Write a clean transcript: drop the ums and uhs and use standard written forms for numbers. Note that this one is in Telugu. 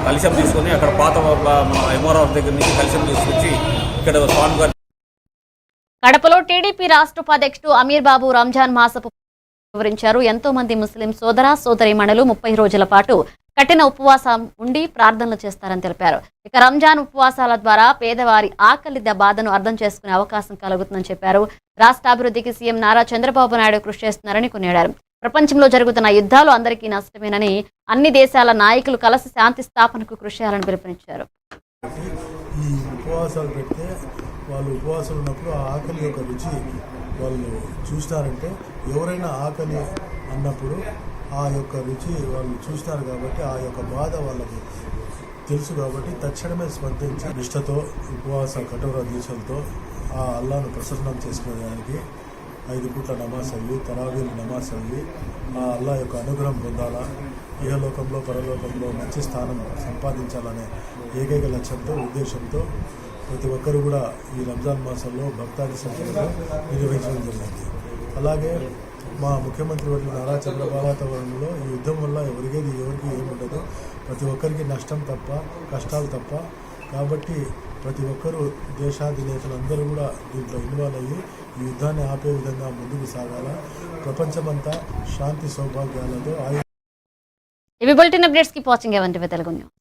కలశం తీసుకొని అక్కడ పాత మన ఎంఆర్ఆర్ దగ్గర నుంచి కలశం తీసుకొచ్చి ఇక్కడ స్వామివారి. కడపలో టీడీపీ రాష్ట్ర ఉపాధ్యక్షుడు అమీర్ బాబు రంజాన్ మాసపు వివరించారు. ఎంతో మంది ముస్లిం సోదర సోదరీమణులు 30 రోజుల పాటు కఠిన ఉపవాసం ఉండి ప్రార్థనలు చేస్తారని తెలిపారు. ఇక రంజాన్ ఉపవాసాల ద్వారా పేదవారి ఆకలి బాధను అర్థం చేసుకునే అవకాశం కలుగుతుందని చెప్పారు. రాష్ట్ర అభివృద్ధికి సీఎం నారా చంద్రబాబు నాయుడు కృషి చేస్తున్నారని కొనియాడారు. ప్రపంచంలో జరుగుతున్న యుద్ధాలు అందరికీ నష్టమేనని అన్ని దేశాల నాయకులు కలిసి శాంతి స్థాపనకు కృషి చేయాలని పిలుపునిచ్చారు. ఈ ఉపవాసాలు పెడితే వాళ్ళు ఉపవాసాలు ఉన్నప్పుడు ఆ ఆకలి యొక్క రుచి వాళ్ళు చూస్తారంటే, ఎవరైనా ఆకలి అన్నప్పుడు ఆ యొక్క రుచి వాళ్ళు చూస్తారు కాబట్టి ఆ యొక్క బాధ వాళ్ళకి తెలుసు కాబట్టి తక్షణమే స్పందించి నిష్ఠతో ఉపవాస కఠోర దీక్షలతో ఆ అల్లాను ప్రసన్నం చేసుకునేదానికి 5 పూట్ల నమాజ్ అయ్యి తరావీలు నమాజ్ అయ్యి ఆ అల్లా యొక్క అనుగ్రహం పొందాలా, ఇహలోకంలో పరలోకంలో మంచి స్థానం సంపాదించాలనే ఏకైక లక్ష్యంతో ఉద్దేశంతో ప్రతి ఒక్కరు కూడా ఈ రంజాన్ మాసంలో భక్తాది సంఖ్యలో నిర్వహించడం జరిగింది. అలాగే మా ముఖ్యమంత్రి వర్యులు నారా చంద్రబాబు వాతావరణంలో ఈ యుద్ధం వల్ల ఎవరికి ఏముండదు, ప్రతి ఒక్కరికి నష్టం తప్ప కష్టాలు తప్ప. కాబట్టి ప్రతి ఒక్కరూ దేశాధినేతలందరూ కూడా దీంట్లో ఇన్వాల్వ్ అయ్యి ఈ యుద్ధాన్ని ఆపే విధంగా ముందుకు సాగాల. ప్రపంచమంతా శాంతి సౌభాగ్యాలతో ఇవి bulletin updates. Keep watching Telugu news.